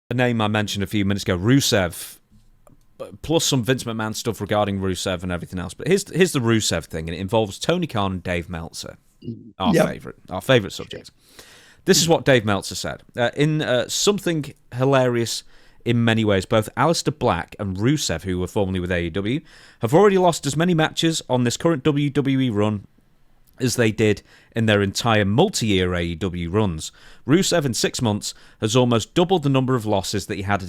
a name I mentioned a few minutes ago, Rusev, plus some Vince McMahon stuff regarding Rusev and everything else. But here's the Rusev thing, and it involves Tony Khan and Dave Meltzer, our favorite subject. This is what Dave Meltzer said. In something hilarious in many ways, both Aleister Black and Rusev, who were formerly with AEW, have already lost as many matches on this current WWE run as they did in their entire multi-year AEW runs. Rusev, in 6 months, has almost doubled the number of losses that he had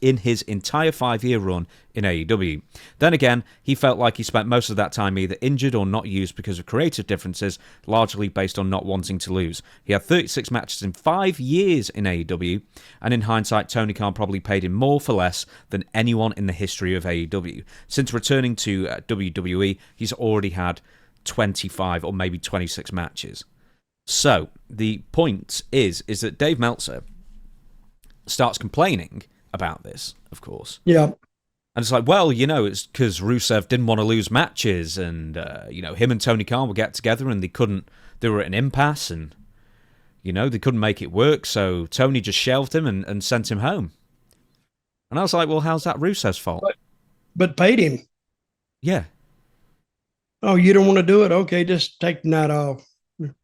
in his entire 5-year run in AEW. Then again, he felt like he spent most of that time either injured or not used because of creative differences, largely based on not wanting to lose. He had 36 matches in 5 years in AEW, and in hindsight, Tony Khan probably paid him more for less than anyone in the history of AEW. Since returning to WWE, he's already had 25 or maybe 26 matches. So the point is that Dave Meltzer starts complaining about this, of course. Yeah. And it's like, well, it's because Rusev didn't want to lose matches, and him and Tony Khan would get together and they were at an impasse, and they couldn't make it work, so Tony just shelved him and sent him home. And I was like, well, how's that Rusev's fault? But paid him. Yeah. Oh, you don't want to do it? Okay, just take the night off.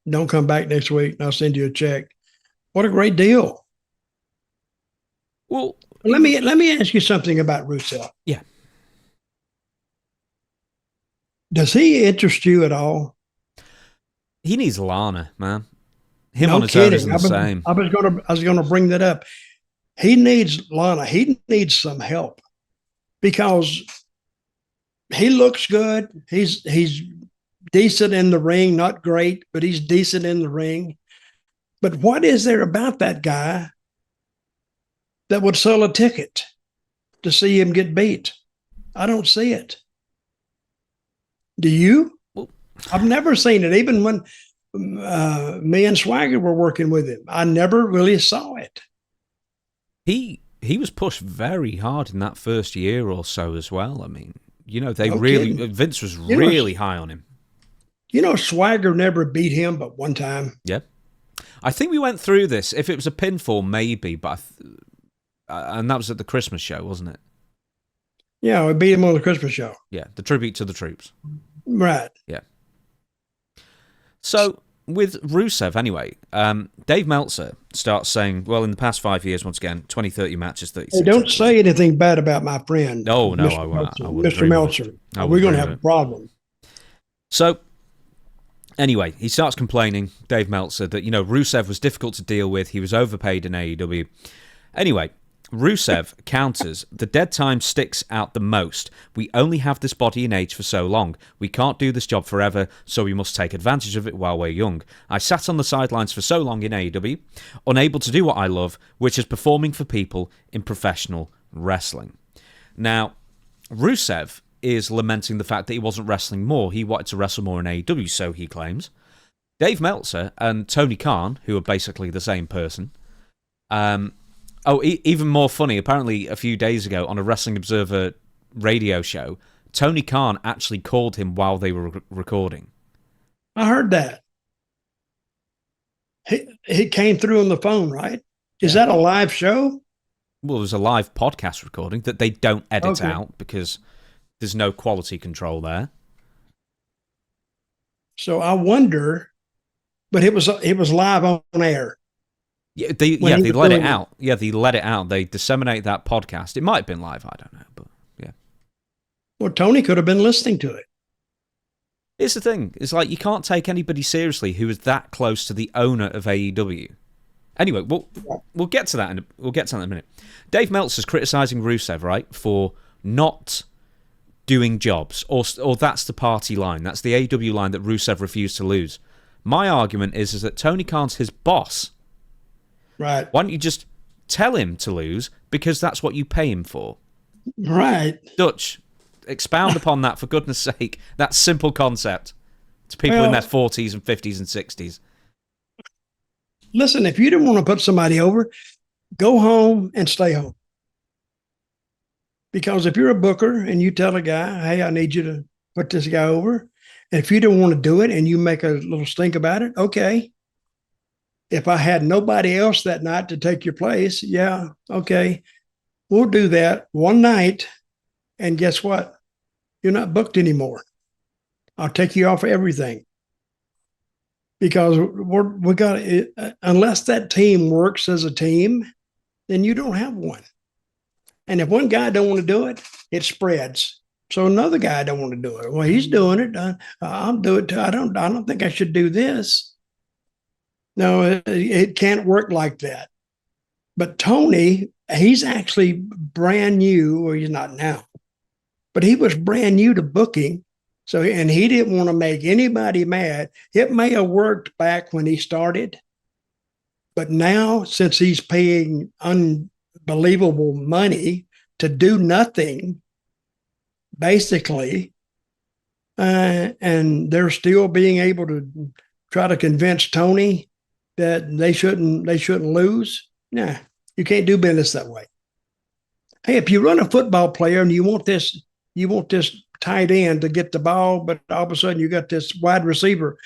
Don't come back next week, and I'll send you a check. What a great deal. Well, let me ask you something about Rusev. Yeah. Does he interest you at all? He needs Lana, man. Him no on his kidding. own isn't the same. I was gonna bring that up. He needs Lana. He needs some help because he looks good. He's decent in the ring, not great, but he's decent in the ring. But what is there about that guy that would sell a ticket to see him get beat? I don't see it. Do you? Well, I've never seen it. Even when me and Swagger were working with him, I never really saw it. He was pushed very hard in that first year or so as well. I mean, Vince was really high on him. Swagger never beat him but one time. Yeah. I think we went through this. If it was a pinfall, maybe, but and that was at the Christmas show, wasn't it? Yeah, we beat him on the Christmas show. Yeah, the tribute to the troops. Right. Yeah. So, with Rusev, anyway, Dave Meltzer starts saying, well, in the past 5 years, once again, 20, 30 matches, 36. Hey, don't say anything bad about my friend. No, Mr. I Meltzer. would Mr. Meltzer. We're going to have a problem. So, anyway, he starts complaining, Dave Meltzer, that, Rusev was difficult to deal with. He was overpaid in AEW. Anyway, Rusev counters, the dead time sticks out the most. We only have this body and age for so long. We can't do this job forever, so we must take advantage of it while we're young. I sat on the sidelines for so long in AEW, unable to do what I love, which is performing for people in professional wrestling. Now, Rusev is lamenting the fact that he wasn't wrestling more. He wanted to wrestle more in AEW, so he claims. Dave Meltzer and Tony Khan, who are basically the same person, even more funny, apparently a few days ago on a Wrestling Observer radio show, Tony Khan actually called him while they were recording. I heard that. He came through on the phone, right? Is that a live show? Well, it was a live podcast recording that they don't edit out because there's no quality control there. So I wonder, but it was live on air. Yeah, they let it out. Yeah, they let it out. They disseminate that podcast. It might have been live, I don't know, but yeah. Well, Tony could have been listening to it. Here's the thing. It's like you can't take anybody seriously who is that close to the owner of AEW. Anyway, we'll get to that in a minute. Dave Meltzer's criticizing Rusev, right, for not doing jobs, or that's the party line. That's the AEW line that Rusev refused to lose. My argument is that Tony Khan's his boss. Right. Why don't you just tell him to lose because that's what you pay him for? Right. Dutch, expound upon that for goodness sake. That simple concept to people in their 40s and 50s and 60s. Listen, if you didn't want to put somebody over, go home and stay home. Because if you're a booker and you tell a guy, hey, I need you to put this guy over, and if you don't want to do it and you make a little stink about it, okay. if I had nobody else that night to take your place, yeah, okay, we'll do that one night. And guess what? You're not booked anymore. I'll take you off everything. Because we got unless that team works as a team, then you don't have one. And if one guy don't want to do it, it spreads. So another guy don't want to do it. Well, he's doing it. I'll do it too. I don't think I should do this. No, it can't work like that. But Tony, he's actually brand new. Well, he's not now, but he was brand new to booking. So, and he didn't want to make anybody mad. It may have worked back when he started, but now since he's paying unbelievable money to do nothing, basically, and they're still being able to try to convince Tony that they shouldn't lose. Nah, you can't do business that way. Hey, if you run a football player and you want this tight end to get the ball, but all of a sudden you got this wide receiver,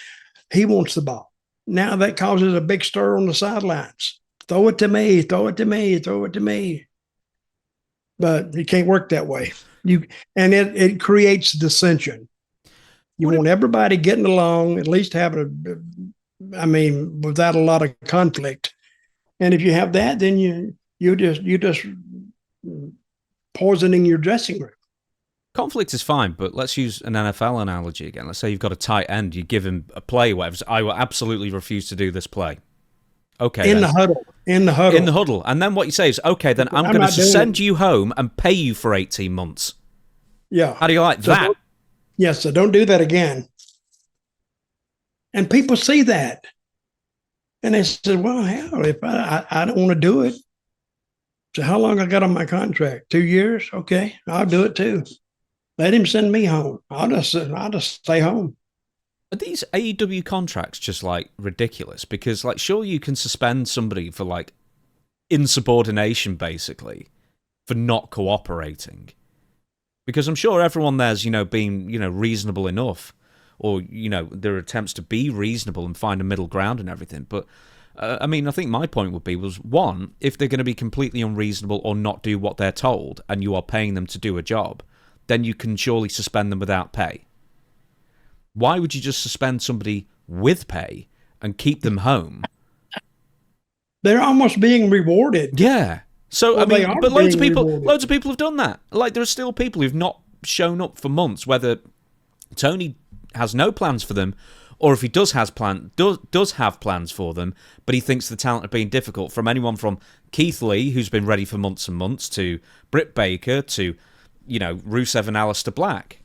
he wants the ball. Now that causes a big stir on the sidelines. Throw it to me, throw it to me, throw it to me. But it can't work that way. It creates dissension. You want everybody getting along, at least having without a lot of conflict. And if you have that, then you just poisoning your dressing room. Conflict is fine, but let's use an NFL analogy again. Let's say you've got a tight end, you give him a play, whatever. I will absolutely refuse to do this play. Okay. In the huddle. In the huddle. And then what you say is, okay, then I'm going to send you home and pay you for 18 months. Yeah. How do you like that? Yes, so don't do that again. And people see that. And they said, well, hell, if I don't want to do it. So how long I got on my contract? 2 years? Okay, I'll do it too. Let him send me home. I'll just stay home. Are these AEW contracts just like ridiculous? Because like, sure, you can suspend somebody for like insubordination, basically, for not cooperating. Because I'm sure everyone there's, being, reasonable enough, or, their attempts to be reasonable and find a middle ground and everything. But I think my point would be was, one, if they're going to be completely unreasonable or not do what they're told, and you are paying them to do a job, then you can surely suspend them without pay. Why would you just suspend somebody with pay and keep them home? They're almost being rewarded. Yeah. So, but loads of people have done that. Like, there are still people who've not shown up for months, whether Tony has no plans for them, or if he does have plans for them, but he thinks the talent are being difficult. From anyone from Keith Lee, who's been ready for months and months, to Britt Baker, to, Rusev and Aleister Black.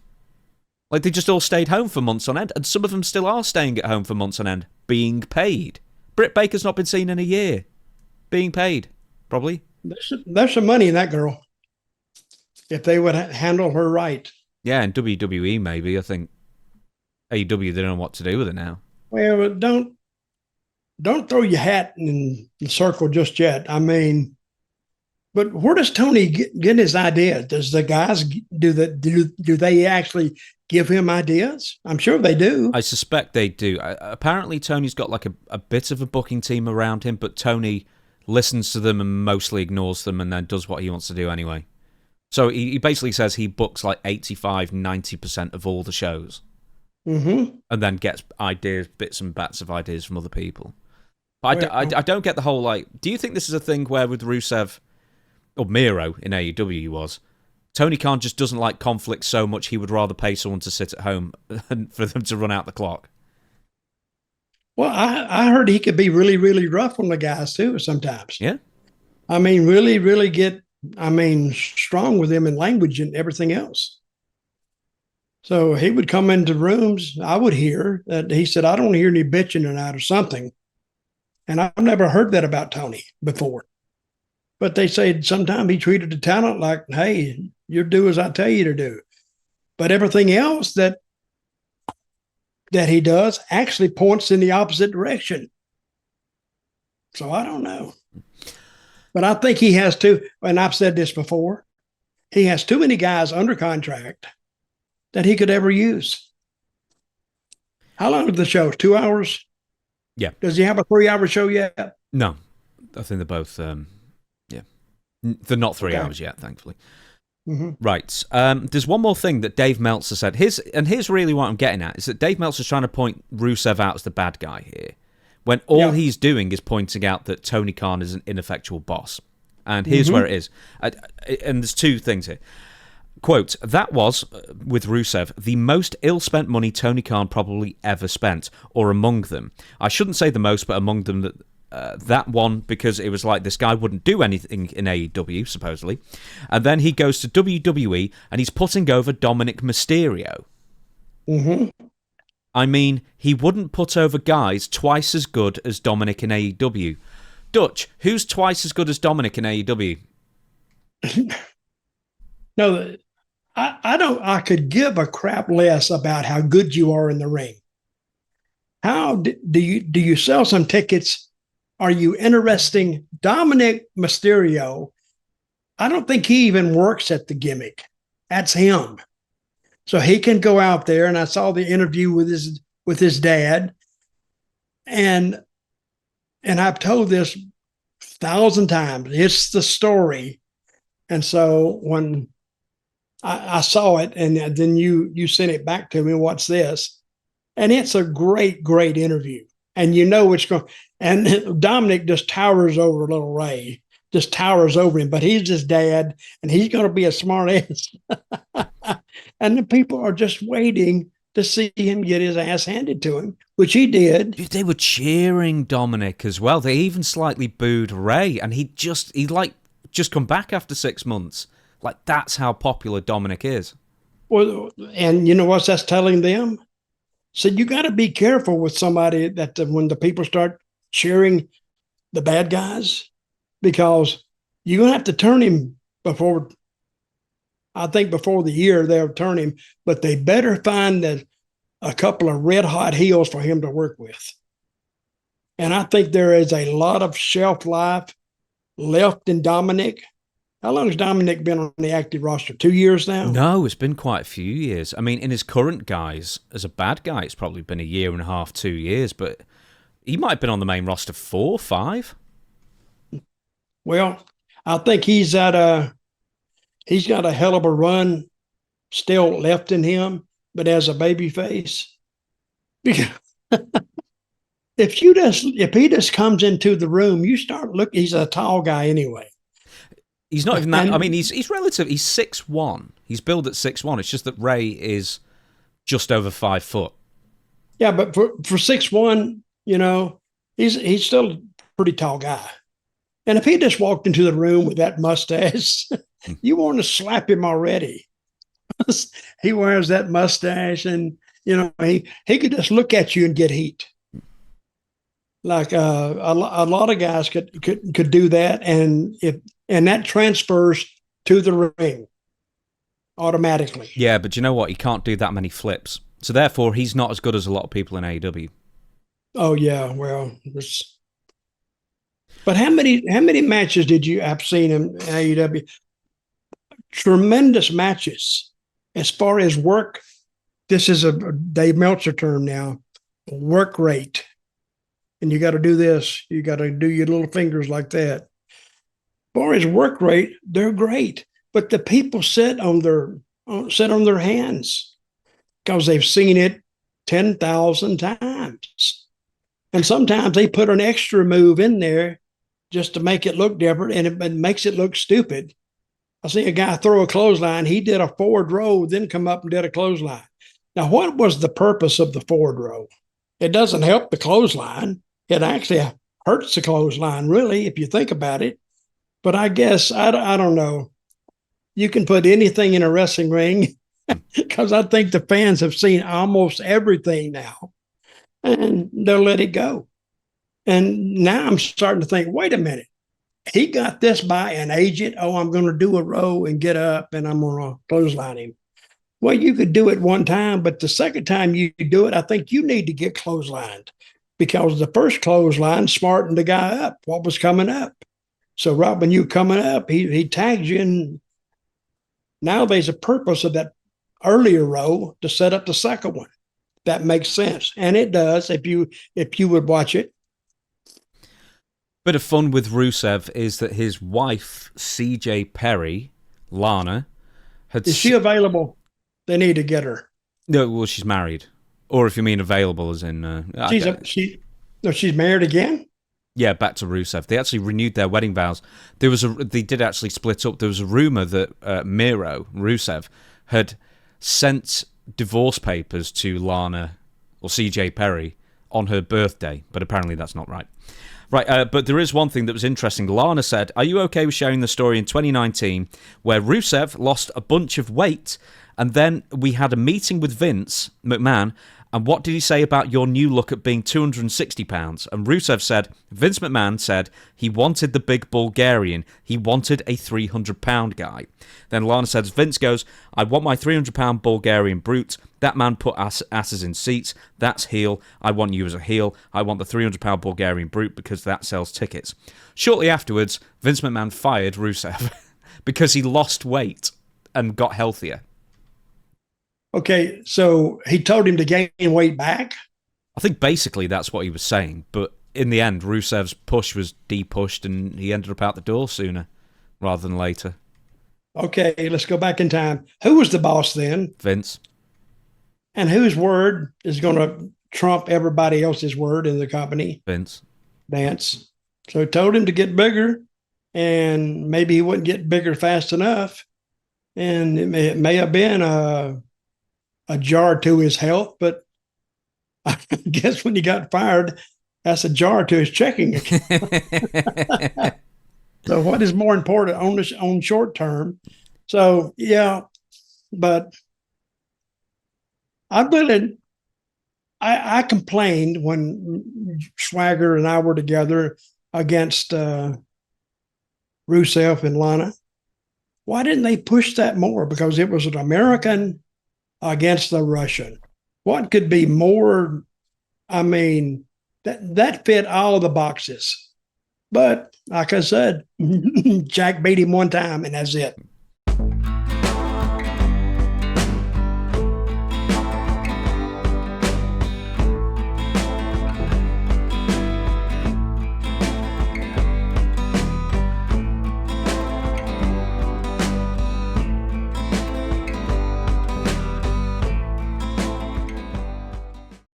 Like, they just all stayed home for months on end, and some of them still are staying at home for months on end, being paid. Britt Baker's not been seen in a year, being paid, probably. There's some money in that girl, if they would handle her right. Yeah, and WWE maybe. I think AEW, they don't know what to do with it now. Well, don't throw your hat in the circle just yet. But where does Tony get his ideas? Does the guys do they actually give him ideas? I'm sure they do. I suspect they do. Apparently, Tony's got like a bit of a booking team around him, but Tony listens to them and mostly ignores them and then does what he wants to do anyway. So he basically says he books like 85-90% of all the shows. Mm-hmm. And then gets ideas, bits and bats of ideas from other people. But I don't get the whole, like, do you think this is a thing where with Rusev, or Miro in AEW he was, Tony Khan just doesn't like conflict so much he would rather pay someone to sit at home for them to run out the clock? Well, I heard he could be really, really rough on the guys too sometimes. Yeah. Really, really get, strong with them in language and everything else. So he would come into rooms, I would hear that he said, I don't hear any bitching tonight or something. And I've never heard that about Tony before. But they say sometimes he treated the talent like, hey, you do as I tell you to do. But everything else that he does actually points in the opposite direction. So I don't know. But I think he has too, and I've said this before, he has too many guys under contract that he could ever use. How long is the show? 2 hours? Yeah. Does he have a 3-hour show yet? No, I think they're both. They're not 3 hours yet, thankfully. Mm-hmm. Right. There's one more thing that Dave Meltzer said. Here's really what I'm getting at, is that Dave Meltzer's trying to point Rusev out as the bad guy here, when all he's doing is pointing out that Tony Khan is an ineffectual boss. And here's where it is. And there's two things here. Quote, that was, with Rusev, the most ill-spent money Tony Khan probably ever spent, or among them. I shouldn't say the most, but among them, that one, because it was like this guy wouldn't do anything in AEW, supposedly. And then he goes to WWE, and he's putting over Dominic Mysterio. Mm-hmm. I mean, he wouldn't put over guys twice as good as Dominic in AEW. Dutch, who's twice as good as Dominic in AEW? No, I could give a crap less about how good you are in the ring. How do you sell some tickets? Are you interesting? Dominic Mysterio, I don't think he even works at the gimmick. That's him. So he can go out there, and I saw the interview with his dad, and I've told this 1,000 times. It's the story. And so when I saw it, and then you sent it back to me, what's this? And it's a great, great interview. And you know it's going. And Dominic just towers over little Ray, just towers over him. But he's his dad, and he's going to be a smart ass. And the people are just waiting to see him get his ass handed to him, which he did. They were cheering Dominic as well. They even slightly booed Ray, and he just come back after 6 months. Like, that's how popular Dominic is. Well, and you know what that's telling them? So you got to be careful with somebody that when the people start cheering the bad guys, because you're going to have to turn him before the year they'll turn him, but they better find a couple of red hot heels for him to work with. And I think there is a lot of shelf life left in Dominic. How long has Dominic been on the active roster? 2 years now? No, it's been quite a few years. I mean, in his current guise, as a bad guy, it's probably been 1.5 years, 2 years, but he might have been on the main roster 4, 5. Well, I think he's got a hell of a run still left in him, but as a baby face. Because if he just comes into the room, you start looking, he's a tall guy anyway. He's not even that. I mean, he's relative. He's 6'1". He's billed at 6'1". It's just that Ray is just over 5 foot. Yeah, but for 6'1", you know, he's still a pretty tall guy. And if he just walked into the room with that mustache, you want to slap him already. He wears that mustache, and you know he could just look at you and get heat. Like a lot of guys could do that, and that transfers to the ring automatically. Yeah, but you know what? He can't do that many flips, so therefore he's not as good as a lot of people in AEW. Oh yeah, well, but how many matches did you have seen in AEW? Tremendous matches as far as work. This is a Dave Meltzer term now. Work rate. And you got to do this. You got to do your little fingers like that. As far as work rate, they're great, but the people sit on their hands because they've seen it 10,000 times, and sometimes they put an extra move in there just to make it look different, and it makes it look stupid. I see a guy throw a clothesline. He did a forward row, then come up and did a clothesline. Now, what was the purpose of the forward row? It doesn't help the clothesline. It actually hurts the clothesline, really, if you think about it. But I guess, I don't know. You can put anything in a wrestling ring because I think the fans have seen almost everything now, and they'll let it go. And now I'm starting to think, wait a minute. He got this by an agent. Oh, I'm going to do a row and get up, and I'm going to clothesline him. Well, you could do it one time, but the second time you do it, I think you need to get clotheslined, because the first clothesline smartened the guy up what was coming up. So right when you coming up, he tags you, and now there's a purpose of that earlier row to set up the second one. that makes sense. And it does if you would watch it. Bit of fun with Rusev is that his wife, CJ Perry, Lana, is she available? They need to get her. No, well, she's married. Or if you mean available as in... she's married again? Yeah, back to Rusev. They actually renewed their wedding vows. They did actually split up. There was a rumor that Miro, Rusev, had sent divorce papers to Lana or CJ Perry on her birthday, but apparently that's not right. Right, but there is one thing that was interesting. Lana said, "Are you okay with sharing the story in 2019 where Rusev lost a bunch of weight and then we had a meeting with Vince McMahon, and what did he say about your new look at being 260 pounds? And Rusev said, Vince McMahon said he wanted the big Bulgarian. He wanted a 300-pound guy. Then Lana says, Vince goes, I want my 300-pound Bulgarian brute. That man put asses in seats. That's heel. I want you as a heel. I want the 300-pound Bulgarian brute because that sells tickets. Shortly afterwards, Vince McMahon fired Rusev because he lost weight and got healthier. Okay, so he told him to gain weight back? I think basically that's what he was saying, but in the end, Rusev's push was de-pushed and he ended up out the door sooner rather than later. Okay, let's go back in time. Who was the boss then? Vince. And whose word is going to trump everybody else's word in the company? Vince. So he told him to get bigger, and maybe he wouldn't get bigger fast enough. And it may have been a jar to his health, but I guess when he got fired, that's a jar to his checking account. So what is more important on short term? So yeah, but I complained when Swagger and I were together against Rusev and Lana. Why didn't they push that more? Because it was an American against the Russian. What could be more? I mean, that fit all the boxes. But like I said, Jack beat him one time, and that's it.